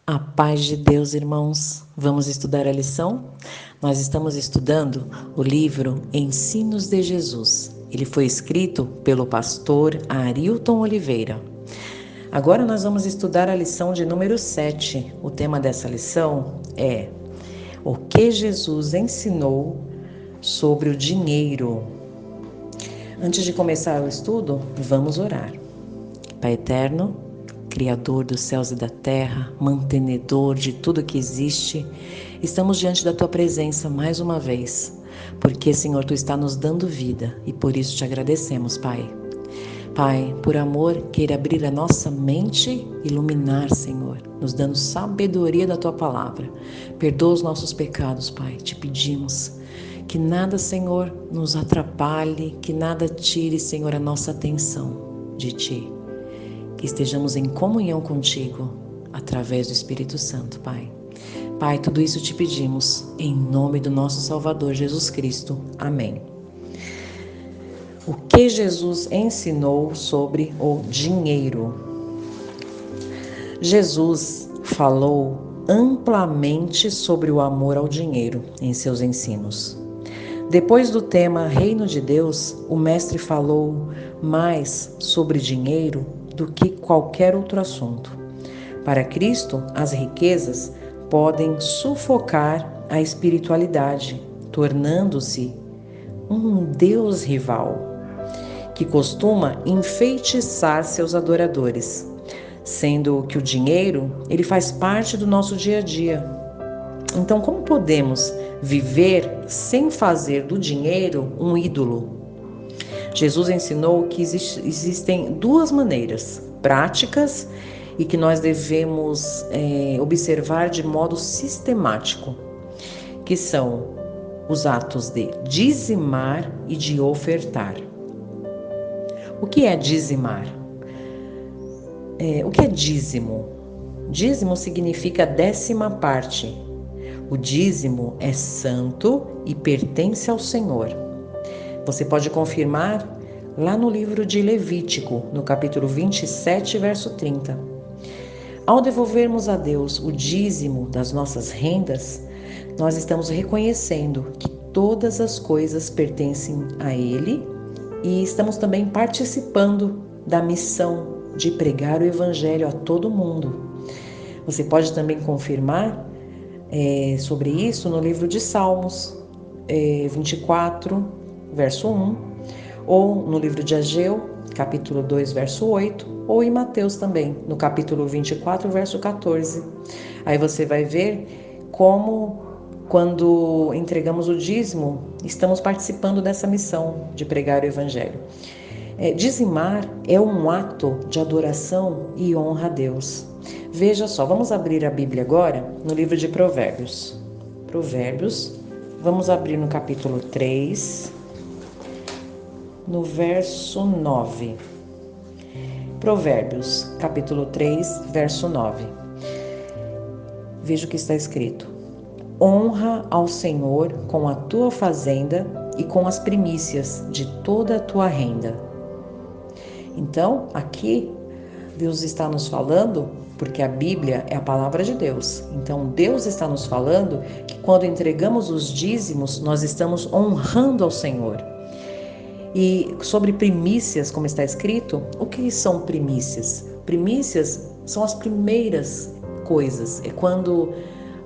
A paz de Deus, irmãos. Vamos estudar a lição? Nós estamos estudando o livro Ensinos de Jesus. Ele foi escrito pelo pastor Arilton Oliveira. Agora nós vamos estudar a lição de número 7. O tema dessa lição é o que Jesus ensinou sobre o dinheiro. Antes de começar o estudo, vamos orar. Pai eterno, Criador dos céus e da terra, mantenedor de tudo que existe, estamos diante da Tua presença mais uma vez, porque, Senhor, Tu está nos dando vida e por isso te agradecemos, Pai. Pai, por amor, queira abrir a nossa mente, iluminar, Senhor, nos dando sabedoria da Tua palavra. Perdoa os nossos pecados, Pai, te pedimos. Que nada, Senhor, nos atrapalhe, que nada tire, Senhor, a nossa atenção de Ti. Que estejamos em comunhão contigo, através do Espírito Santo, Pai. Pai, tudo isso te pedimos, em nome do nosso Salvador Jesus Cristo. Amém. O que Jesus ensinou sobre o dinheiro? Jesus falou amplamente sobre o amor ao dinheiro em seus ensinos. Depois do tema Reino de Deus, o Mestre falou mais sobre dinheiro do que qualquer outro assunto. Para Cristo, as riquezas podem sufocar a espiritualidade, tornando-se um Deus rival, que costuma enfeitiçar seus adoradores, sendo que o dinheiro, ele faz parte do nosso dia a dia. Então, como podemos viver sem fazer do dinheiro um ídolo? Jesus ensinou que existem duas maneiras práticas e que nós devemos observar de modo sistemático, que são os atos de dizimar e de ofertar. O que é dizimar? O que é dízimo? Dízimo significa 10ª parte. O dízimo é santo e pertence ao Senhor. Você pode confirmar lá no livro de Levítico, no capítulo 27, verso 30. Ao devolvermos a Deus o dízimo das nossas rendas, nós estamos reconhecendo que todas as coisas pertencem a Ele e estamos também participando da missão de pregar o Evangelho a todo mundo. Você pode também confirmar sobre isso no livro de Salmos 24, verso 1, ou no livro de Ageu, capítulo 2, verso 8, ou em Mateus também, no capítulo 24, verso 14. Aí você vai ver como, quando entregamos o dízimo, estamos participando dessa missão de pregar o Evangelho. Dizimar é um ato de adoração e honra a Deus. Veja só, vamos abrir a Bíblia agora no livro de Provérbios. Provérbios, vamos abrir no capítulo 3, no verso 9. Provérbios, capítulo 3, verso 9. Veja o que está escrito. Honra ao Senhor com a tua fazenda e com as primícias de toda a tua renda. Então, aqui, Deus está nos falando, porque a Bíblia é a palavra de Deus. Então, Deus está nos falando que quando entregamos os dízimos, nós estamos honrando ao Senhor. E sobre primícias, como está escrito, o que são primícias? Primícias são as primeiras coisas. É quando,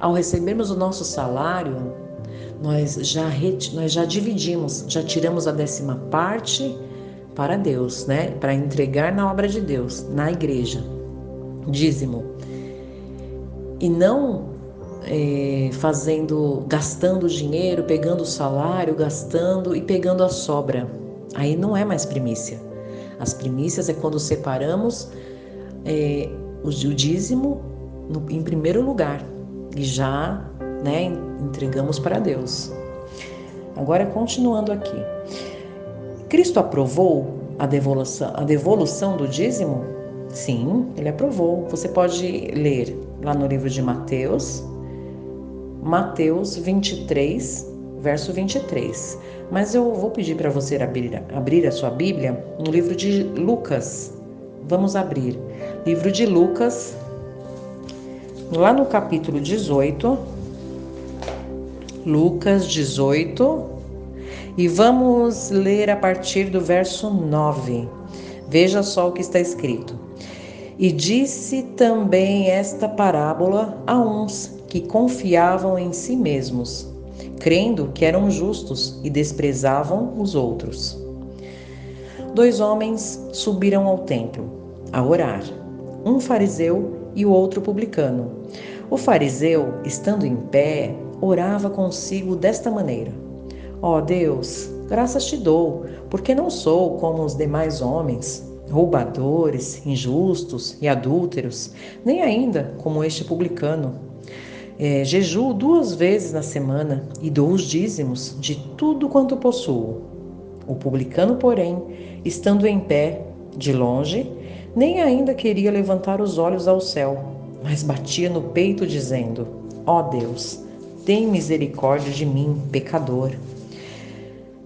ao recebermos o nosso salário, nós já dividimos, já tiramos a 10ª parte para Deus, né? Para entregar na obra de Deus, na igreja. Dízimo. E não gastando dinheiro, pegando o salário, gastando e pegando a sobra. Aí não é mais primícia. As primícias é quando separamos o dízimo em primeiro lugar e já entregamos para Deus. Agora, continuando aqui. Cristo aprovou a devolução do dízimo? Sim, ele aprovou. Você pode ler lá no livro de Mateus 23, verso 23. Mas eu vou pedir para você abrir a sua Bíblia no livro de Lucas. Vamos abrir. Livro de Lucas, lá no capítulo 18, Lucas 18, e vamos ler a partir do verso 9. Veja só o que está escrito. E disse também esta parábola a uns que confiavam em si mesmos, crendo que eram justos e desprezavam os outros. 2 homens subiram ao templo a orar, um fariseu e o outro publicano. O fariseu, estando em pé, orava consigo desta maneira: Ó Deus, graças te dou, porque não sou como os demais homens, roubadores, injustos e adúlteros, nem ainda como este publicano. Jejuo 2 vezes na semana e dou os dízimos de tudo quanto possuo. O publicano, porém, estando em pé, de longe, nem ainda queria levantar os olhos ao céu, mas batia no peito, dizendo: Ó Deus, tem misericórdia de mim, pecador.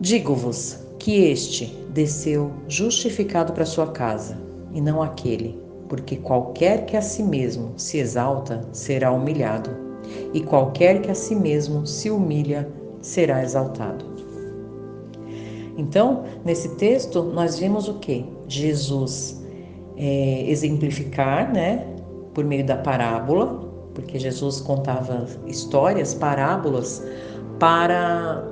Digo-vos que este desceu justificado para sua casa, e não aquele, porque qualquer que a si mesmo se exalta será humilhado, e qualquer que a si mesmo se humilha será exaltado. Então, nesse texto, nós vimos o quê? Jesus exemplificar, né, por meio da parábola, porque Jesus contava histórias, parábolas, para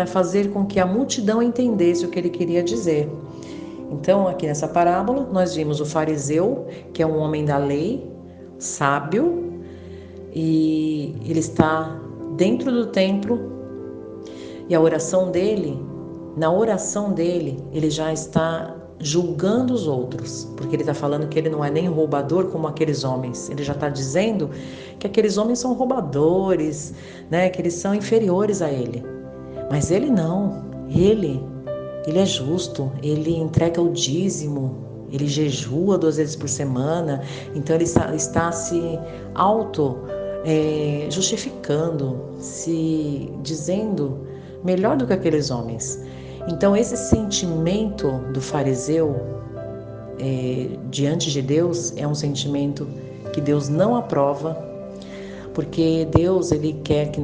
fazer com que a multidão entendesse o que ele queria dizer. Então, aqui nessa parábola, nós vimos o fariseu, que é um homem da lei, sábio, e ele está dentro do templo, e na oração dele, ele já está julgando os outros, porque ele está falando que ele não é nem roubador como aqueles homens. Ele já está dizendo que aqueles homens são roubadores, né? Que eles são inferiores a ele. Mas ele não. Ele é justo. Ele entrega o dízimo. Ele jejua 2 vezes por semana. Então ele está se justificando, se dizendo melhor do que aqueles homens. Então esse sentimento do fariseu diante de Deus é um sentimento que Deus não aprova, porque Deus, ele quer que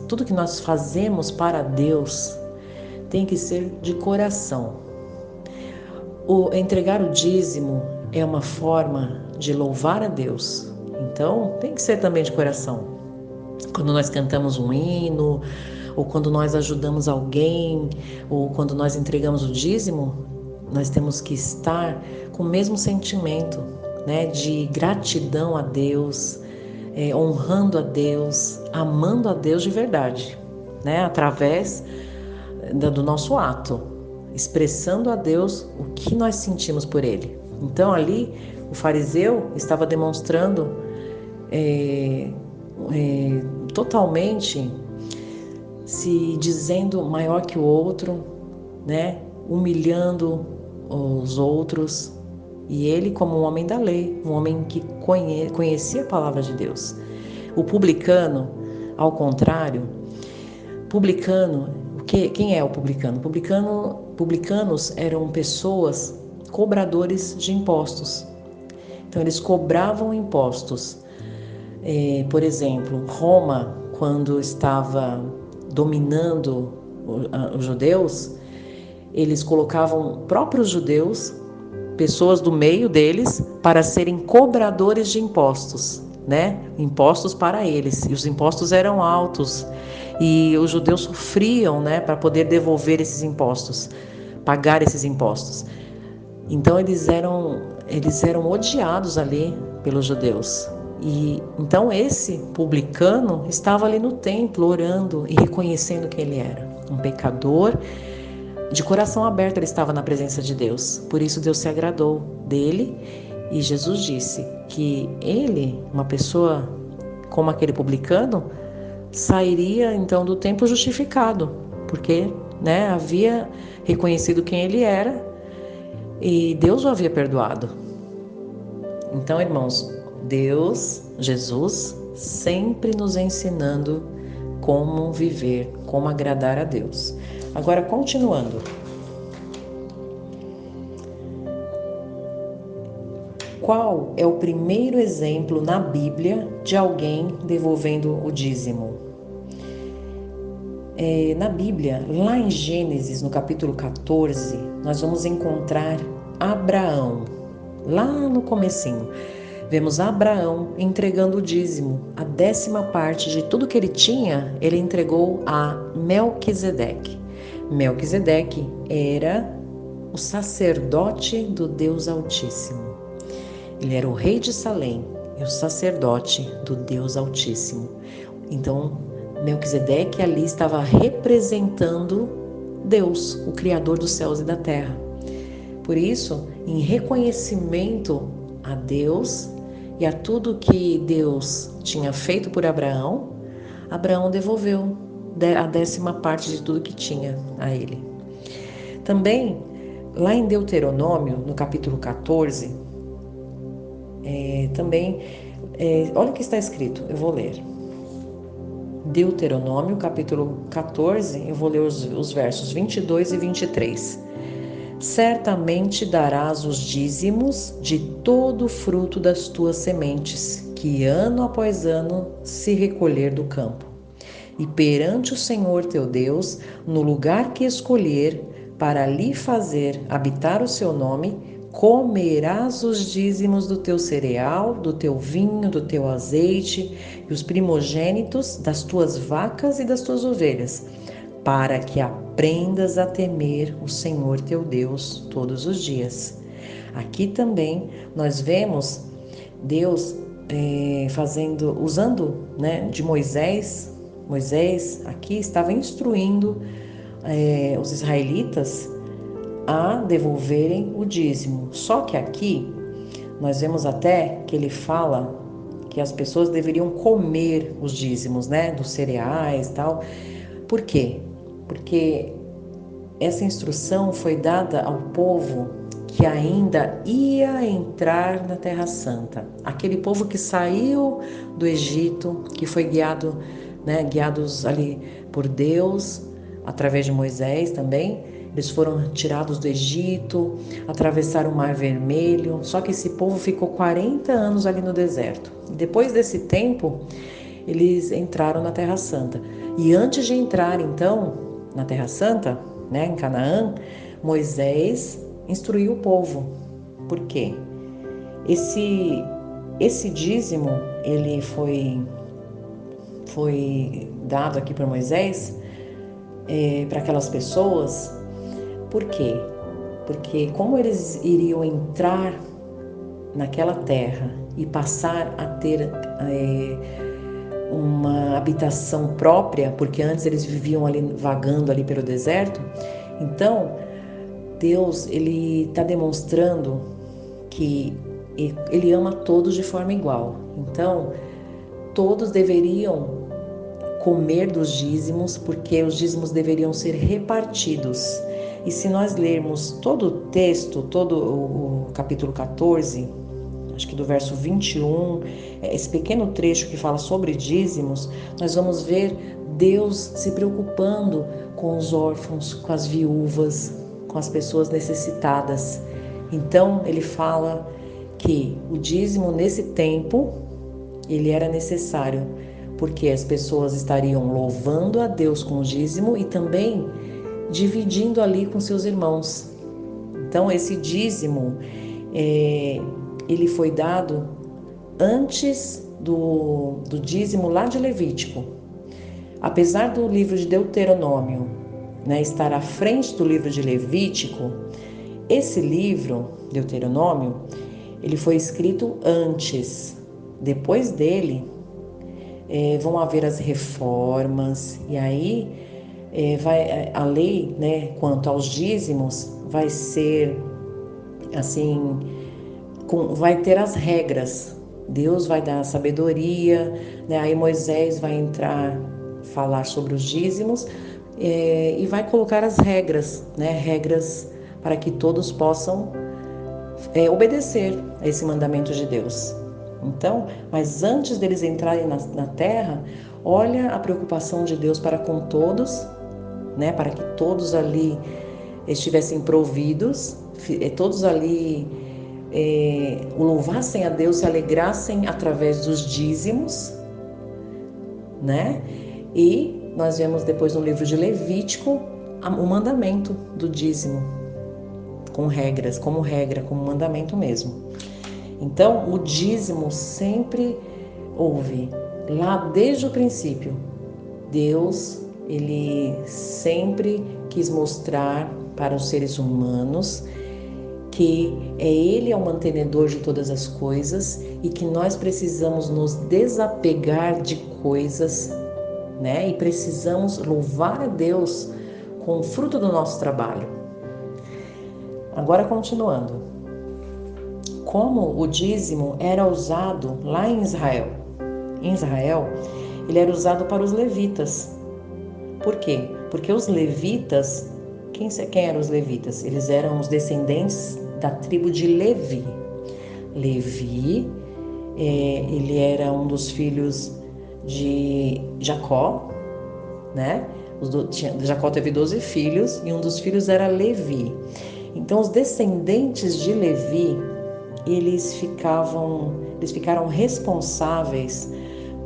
tudo que nós fazemos para Deus tem que ser de coração. Entregar o dízimo é uma forma de louvar a Deus, então tem que ser também de coração. Quando nós cantamos um hino, ou quando nós ajudamos alguém, ou quando nós entregamos o dízimo, nós temos que estar com o mesmo sentimento, né, de gratidão a Deus, honrando a Deus, amando a Deus de verdade, né, através do nosso ato, expressando a Deus o que nós sentimos por Ele. Então ali o fariseu estava demonstrando totalmente se dizendo maior que o outro, né? Humilhando os outros. E ele, como um homem da lei, um homem que conhecia a palavra de Deus. O publicano, ao contrário, quem é o publicano? Publicanos eram pessoas cobradores de impostos. Então eles cobravam impostos. Por exemplo, Roma, quando estava dominando os judeus, eles colocavam próprios judeus, pessoas do meio deles, para serem cobradores de impostos, né? Impostos para eles. E os impostos eram altos. E os judeus sofriam, né, para poder devolver esses impostos, pagar esses impostos. Então eles eram odiados ali pelos judeus. E então esse publicano estava ali no templo orando e reconhecendo que ele era um pecador, de coração aberto ele estava na presença de Deus. Por isso Deus se agradou dele e Jesus disse que ele, uma pessoa como aquele publicano, sairia então do templo justificado, porque, né, havia reconhecido quem ele era e Deus o havia perdoado. Então, irmãos, Jesus, sempre nos ensinando como viver, como agradar a Deus. Agora, continuando. Qual é o primeiro exemplo na Bíblia de alguém devolvendo o dízimo? Na Bíblia, lá em Gênesis, no capítulo 14, nós vamos encontrar Abraão, lá no comecinho. Vemos Abraão entregando o dízimo, a 10ª parte de tudo que ele tinha, ele entregou a Melquisedeque. Melquisedeque era o sacerdote do Deus Altíssimo. Ele era o rei de Salém e o sacerdote do Deus Altíssimo. Então, Melquisedeque ali estava representando Deus, o Criador dos céus e da terra. Por isso, em reconhecimento a Deus e a tudo que Deus tinha feito por Abraão, Abraão devolveu a 10ª parte de tudo que tinha a ele. Também, lá em Deuteronômio, no capítulo 14, olha o que está escrito, eu vou ler. Deuteronômio, capítulo 14, eu vou ler os versos 22 e 23. Certamente darás os dízimos de todo o fruto das tuas sementes, que ano após ano se recolher do campo. E perante o Senhor teu Deus, no lugar que escolher, para lhe fazer habitar o seu nome, comerás os dízimos do teu cereal, do teu vinho, do teu azeite e os primogênitos das tuas vacas e das tuas ovelhas, para que aprendas a temer o Senhor teu Deus todos os dias. Aqui também nós vemos Deus usando, de Moisés. Moisés aqui estava instruindo os israelitas a devolverem o dízimo. Só que aqui nós vemos até que ele fala que as pessoas deveriam comer os dízimos, dos cereais e tal. Por quê? Porque essa instrução foi dada ao povo que ainda ia entrar na Terra Santa. Aquele povo que saiu do Egito, que foi guiados ali por Deus, através de Moisés também. Eles foram tirados do Egito, atravessaram o Mar Vermelho, só que esse povo ficou 40 anos ali no deserto. Depois desse tempo, eles entraram na Terra Santa. E antes de entrar, então, na Terra Santa, em Canaã, Moisés instruiu o povo. Por quê? Esse dízimo, ele foi dado aqui para Moisés, para aquelas pessoas. Por quê? Porque como eles iriam entrar naquela terra e passar a ter uma habitação própria, porque antes eles viviam ali vagando ali pelo deserto, então Deus ele está demonstrando que ele ama todos de forma igual. Então todos deveriam comer dos dízimos, porque os dízimos deveriam ser repartidos. E se nós lermos todo o texto, todo o capítulo 14, acho que do verso 21, esse pequeno trecho que fala sobre dízimos, nós vamos ver Deus se preocupando com os órfãos, com as viúvas, com as pessoas necessitadas. Então, ele fala que o dízimo nesse tempo, ele era necessário, porque as pessoas estariam louvando a Deus com o dízimo e também dividindo ali com seus irmãos. Então, esse dízimo, ele foi dado antes do dízimo lá de Levítico. Apesar do livro de Deuteronômio, estar à frente do livro de Levítico, esse livro, Deuteronômio, ele foi escrito antes. Depois dele, vão haver as reformas, e aí a lei, quanto aos dízimos, vai ser assim, vai ter as regras. Deus vai dar a sabedoria, aí Moisés vai falar sobre os dízimos e vai colocar as regras, regras para que todos possam obedecer a esse mandamento de Deus. Então, mas antes deles entrarem na terra, olha a preocupação de Deus para com todos, para que todos ali estivessem providos, todos ali o louvassem a Deus, se alegrassem através dos dízimos, né? E nós vemos depois no livro de Levítico o mandamento do dízimo, com regras, como regra, como mandamento mesmo. Então, o dízimo sempre houve, lá desde o princípio. Deus, ele sempre quis mostrar para os seres humanos que Ele é o mantenedor de todas as coisas e que nós precisamos nos desapegar de coisas, né? E precisamos louvar a Deus com o fruto do nosso trabalho. Agora, continuando. Como o dízimo era usado lá em Israel? Em Israel, ele era usado para os levitas. Por quê? Porque os levitas, quem eram os levitas? Eles eram os descendentes da tribo de Levi. Levi, ele era um dos filhos de Jacó, né? Jacó teve 12 filhos e um dos filhos era Levi. Então, os descendentes de Levi, eles ficaram responsáveis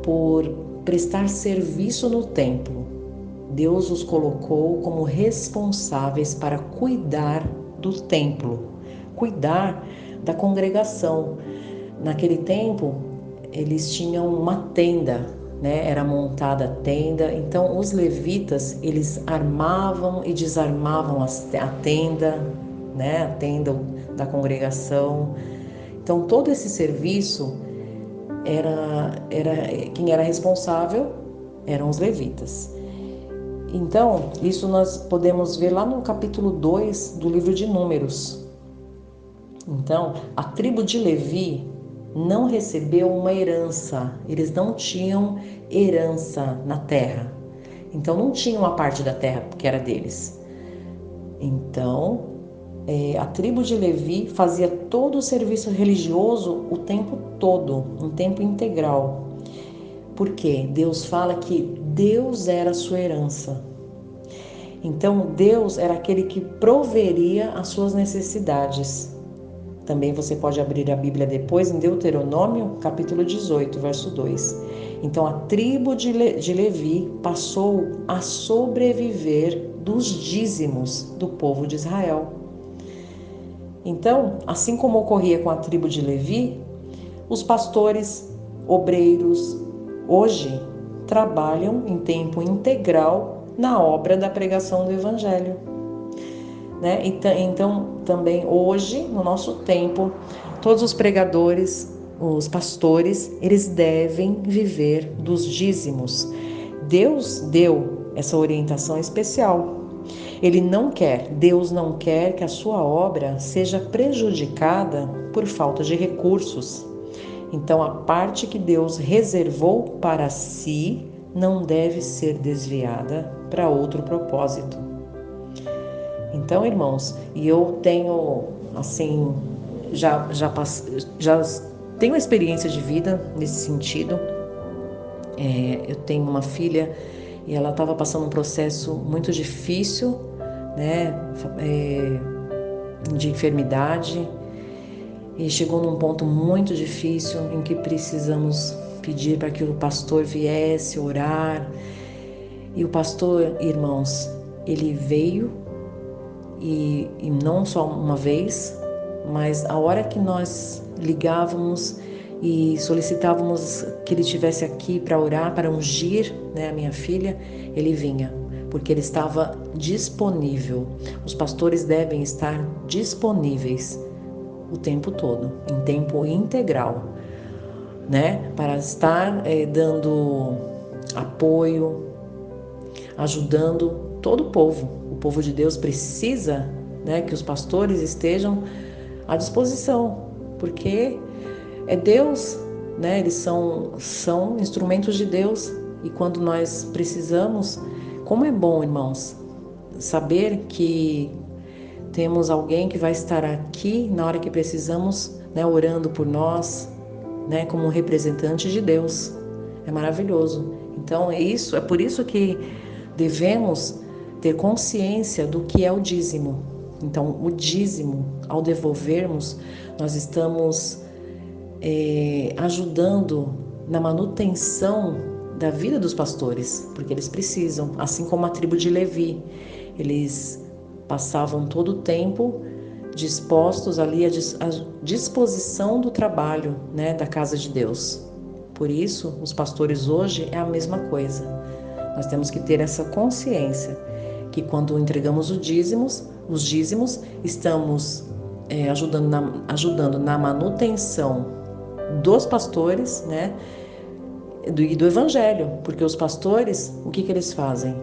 por prestar serviço no templo. Deus os colocou como responsáveis para cuidar do templo, cuidar da congregação. Naquele tempo, eles tinham uma tenda, né? Era montada a tenda. Então, os levitas, eles armavam e desarmavam a tenda, né? A tenda da congregação. Então, todo esse serviço quem era responsável eram os levitas. Então, isso nós podemos ver lá no capítulo 2 do livro de Números. Então, a tribo de Levi não recebeu uma herança, eles não tinham herança na terra. Então, não tinham a parte da terra que era deles. Então, a tribo de Levi fazia todo o serviço religioso o tempo todo, um tempo integral. Porque Deus fala que Deus era a sua herança. Então, Deus era aquele que proveria as suas necessidades. Também você pode abrir a Bíblia depois em Deuteronômio, capítulo 18, verso 2. Então, a tribo de Levi passou a sobreviver dos dízimos do povo de Israel. Então, assim como ocorria com a tribo de Levi, os pastores, obreiros, hoje trabalham em tempo integral na obra da pregação do Evangelho. Né? Então, também hoje, no nosso tempo, todos os pregadores, os pastores, eles devem viver dos dízimos. Deus deu essa orientação especial. Deus não quer que a sua obra seja prejudicada por falta de recursos. Então, a parte que Deus reservou para si não deve ser desviada para outro propósito. Então, irmãos, e eu tenho, assim, já tenho experiência de vida nesse sentido. Eu tenho uma filha e ela estava passando um processo muito difícil, né, de enfermidade, e chegou num ponto muito difícil em que precisamos pedir para que o pastor viesse orar. E o pastor, irmãos, ele veio e não só uma vez, mas a hora que nós ligávamos e solicitávamos que ele estivesse aqui para orar, para ungir, né, a minha filha, ele vinha, porque ele estava disponível. Os pastores devem estar disponíveis o tempo todo, em tempo integral, né, para estar dando apoio, ajudando todo o povo. O povo de Deus precisa, né, que os pastores estejam à disposição, porque é Deus, né, eles são instrumentos de Deus, e quando nós precisamos, como é bom, irmãos, saber que temos alguém que vai estar aqui na hora que precisamos, né, orando por nós, né, como um representante de Deus. É maravilhoso. Então é por isso que devemos ter consciência do que é o dízimo. Então, o dízimo, ao devolvermos, nós estamos ajudando na manutenção da vida dos pastores, porque eles precisam, assim como a tribo de Levi, eles passavam todo o tempo dispostos ali à disposição do trabalho, né, da casa de Deus. Por isso, os pastores hoje é a mesma coisa. Nós temos que ter essa consciência que quando entregamos os dízimos, estamos ajudando na manutenção dos pastores, né, e do evangelho, porque os pastores, o que eles fazem?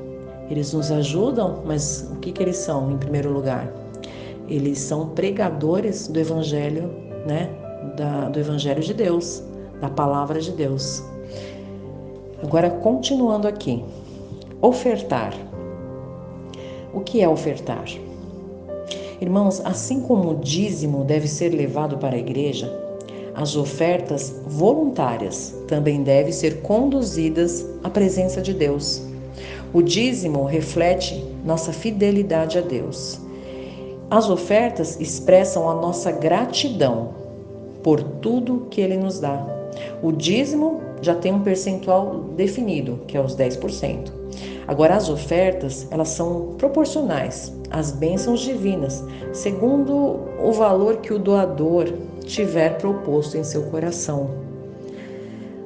Eles nos ajudam, mas o que eles são em primeiro lugar? Eles são pregadores do evangelho, né, do evangelho de Deus, da palavra de Deus. Agora, continuando aqui, ofertar. O que é ofertar? Irmãos, assim como o dízimo deve ser levado para a igreja, as ofertas voluntárias também devem ser conduzidas à presença de Deus. O dízimo reflete nossa fidelidade a Deus. As ofertas expressam a nossa gratidão por tudo que Ele nos dá. O dízimo já tem um percentual definido, que é os 10%. Agora, as ofertas, elas são proporcionais às bênçãos divinas, segundo o valor que o doador tiver proposto em seu coração.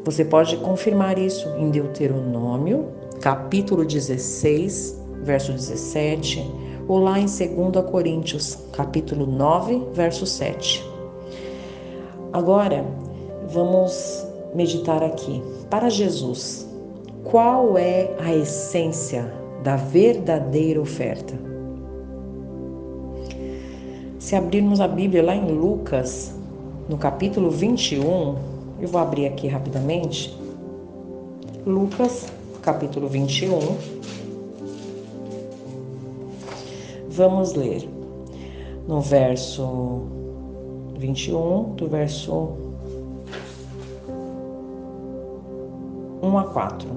Você pode confirmar isso em Deuteronômio, capítulo 16, verso 17, ou lá em 2 Coríntios, capítulo 9, verso 7. Agora, vamos meditar aqui. Para Jesus, qual é a essência da verdadeira oferta? Se abrirmos a Bíblia lá em Lucas, no capítulo 21, eu vou abrir aqui rapidamente. Lucas, capítulo 21. Vamos ler no verso 21, do verso 1 a 4.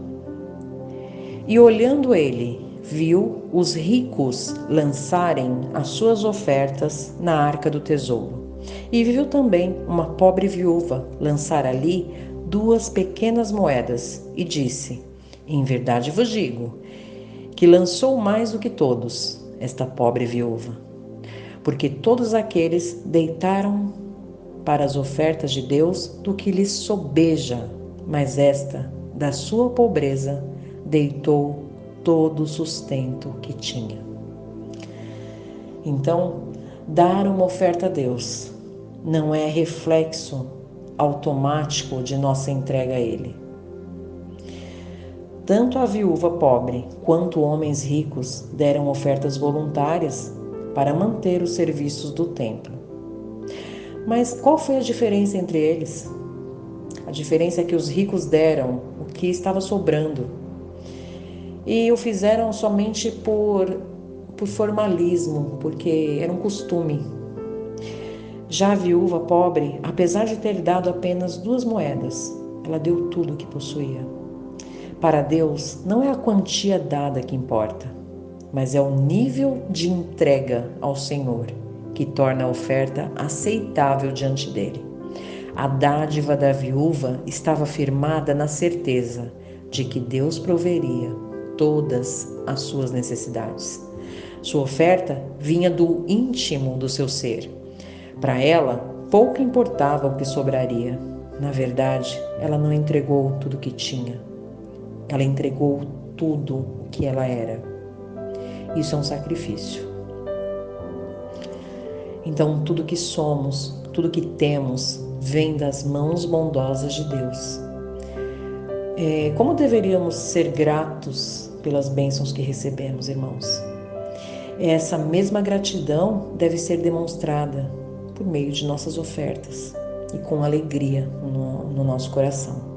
E olhando ele, viu os ricos lançarem as suas ofertas na arca do tesouro. E viu também uma pobre viúva lançar ali 2 pequenas moedas, e disse: em verdade vos digo, que lançou mais do que todos, esta pobre viúva. Porque todos aqueles deitaram para as ofertas de Deus do que lhes sobeja, mas esta, da sua pobreza, deitou todo o sustento que tinha. Então, dar uma oferta a Deus não é reflexo automático de nossa entrega a Ele. Tanto a viúva pobre quanto homens ricos deram ofertas voluntárias para manter os serviços do templo. Mas qual foi a diferença entre eles? A diferença é que os ricos deram o que estava sobrando e o fizeram somente por formalismo, porque era um costume. Já a viúva pobre, apesar de ter dado apenas 2 moedas, ela deu tudo o que possuía. Para Deus, não é a quantia dada que importa, mas é o nível de entrega ao Senhor que torna a oferta aceitável diante dele. A dádiva da viúva estava firmada na certeza de que Deus proveria todas as suas necessidades. Sua oferta vinha do íntimo do seu ser. Para ela, pouco importava o que sobraria. Na verdade, ela não entregou tudo o que tinha. Ela entregou tudo o que ela era. Isso é um sacrifício. Então, tudo que somos, tudo que temos, vem das mãos bondosas de Deus. Como deveríamos ser gratos pelas bênçãos que recebemos, irmãos? Essa mesma gratidão deve ser demonstrada por meio de nossas ofertas e com alegria no nosso coração.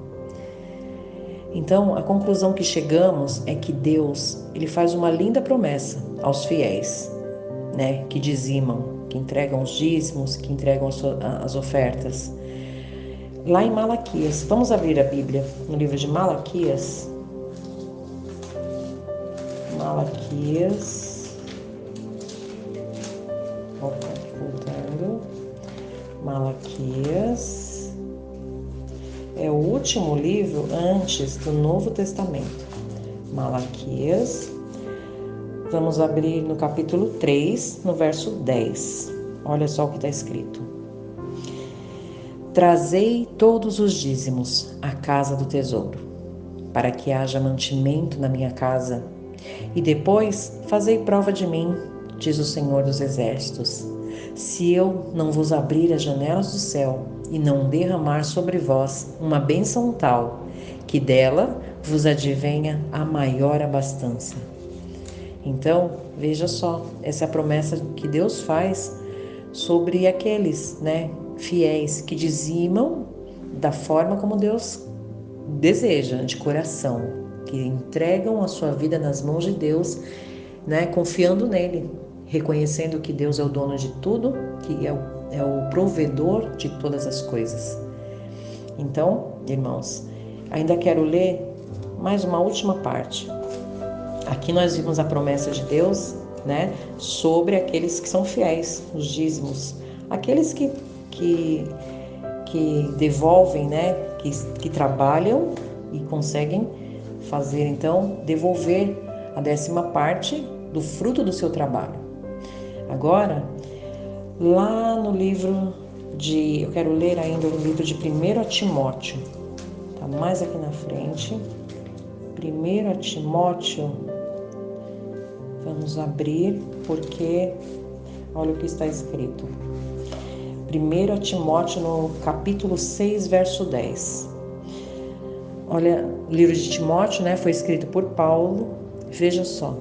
Então, a conclusão que chegamos é que Deus, Ele faz uma linda promessa aos fiéis, né, que dizimam, que entregam os dízimos, que entregam as ofertas. Lá em Malaquias, vamos abrir a Bíblia no livro de Malaquias. Malaquias, Opa, voltando. Malaquias. É o último livro antes do Novo Testamento. Malaquias. Vamos abrir no capítulo 3, no verso 10. Olha só o que está escrito. Trazei todos os dízimos à casa do tesouro, para que haja mantimento na minha casa, e depois fazei prova de mim, diz o Senhor dos Exércitos, se eu não vos abrir as janelas do céu e não derramar sobre vós uma bênção tal, que dela vos advenha a maior abastança. Então, veja só, essa é a promessa que Deus faz sobre aqueles, fiéis que dizimam da forma como Deus deseja, de coração, que entregam a sua vida nas mãos de Deus, confiando nele, reconhecendo que Deus é o dono de tudo, que é o provedor de todas as coisas. Então, irmãos, ainda quero ler mais uma última parte. Aqui nós vimos a promessa de Deus, sobre aqueles que são fiéis, os dízimos, aqueles que devolvem, que trabalham e conseguem fazer, então, devolver a 10ª parte do fruto do seu trabalho. Agora, lá no livro eu quero ler ainda o livro de 1 Timóteo, tá mais aqui na frente. 1 Timóteo, vamos abrir, porque olha o que está escrito. 1 Timóteo, no capítulo 6, verso 10. Olha, o livro de Timóteo, foi escrito por Paulo. Veja só,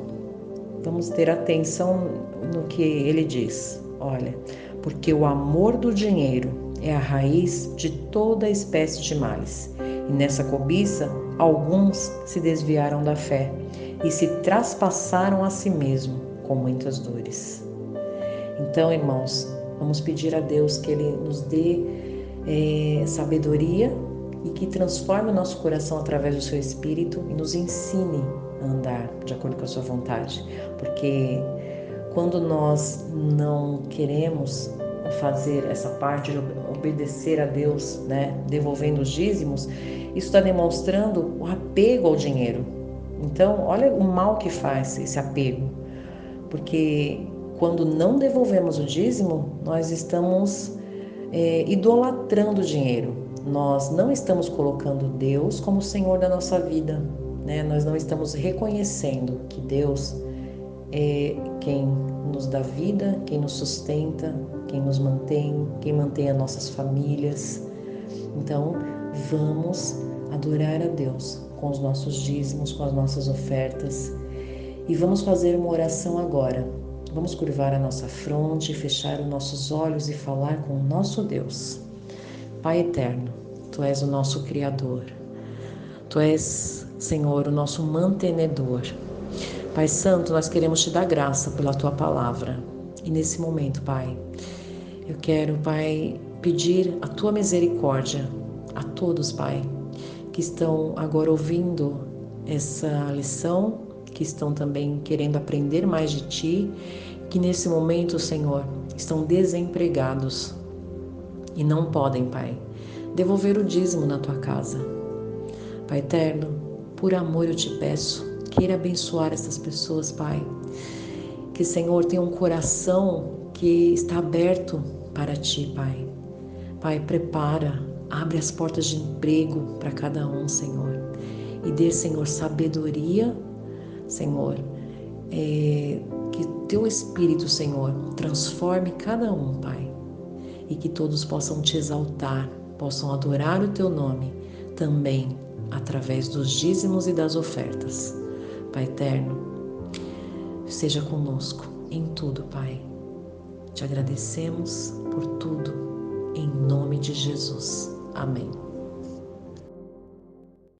vamos ter atenção no que ele diz. Olha, porque o amor do dinheiro é a raiz de toda espécie de males. E nessa cobiça, alguns se desviaram da fé e se traspassaram a si mesmo com muitas dores. Então, irmãos, vamos pedir a Deus que Ele nos dê sabedoria e que transforme o nosso coração através do seu Espírito e nos ensine a andar de acordo com a sua vontade. Porque quando nós não queremos fazer essa parte de obedecer a Deus, devolvendo os dízimos, isso está demonstrando o apego ao dinheiro. Então, olha o mal que faz esse apego. Porque quando não devolvemos o dízimo, nós estamos idolatrando o dinheiro. Nós não estamos colocando Deus como Senhor da nossa vida, Nós não estamos reconhecendo que Deus é quem nos dá vida, quem nos sustenta, quem nos mantém, quem mantém as nossas famílias. Então, vamos adorar a Deus com os nossos dízimos, com as nossas ofertas. E vamos fazer uma oração agora. Vamos curvar a nossa fronte, fechar os nossos olhos e falar com o nosso Deus. Pai eterno, Tu és o nosso Criador. Tu és, Senhor, o nosso mantenedor. Pai Santo, nós queremos Te dar graça pela Tua palavra. E nesse momento, Pai, eu quero, Pai, pedir a Tua misericórdia a todos, Pai, que estão agora ouvindo essa lição, que estão também querendo aprender mais de Ti, que nesse momento, Senhor, estão desempregados e não podem, Pai, devolver o dízimo na Tua casa. Pai eterno, por amor eu Te peço, queira abençoar essas pessoas, Pai, que, Senhor, tenha um coração que está aberto para Ti, Pai. Pai, prepara, abre as portas de emprego para cada um, Senhor, e dê, Senhor, sabedoria, Senhor, que Teu Espírito, Senhor, transforme cada um, Pai, e que todos possam Te exaltar, possam adorar o Teu nome também através dos dízimos e das ofertas. Pai eterno, seja conosco em tudo, Pai. Te agradecemos por tudo, em nome de Jesus. Amém.